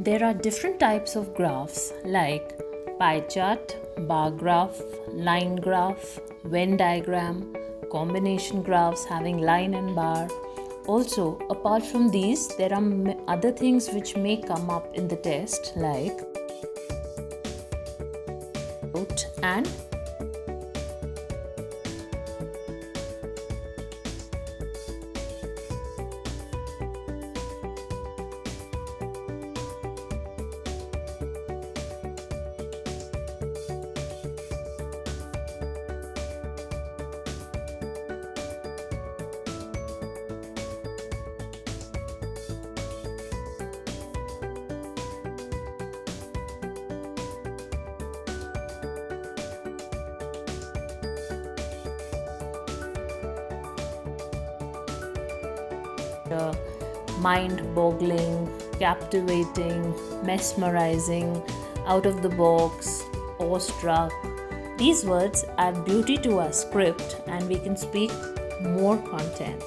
There are different types of graphs like pie chart, bar graph, line graph, Venn diagram, combination graphs having line and bar. Also, apart from these, there are other things which may come up in the test like and mind-boggling, captivating, mesmerizing, out of the box, awestruck. These words add beauty to our script and we can speak more content.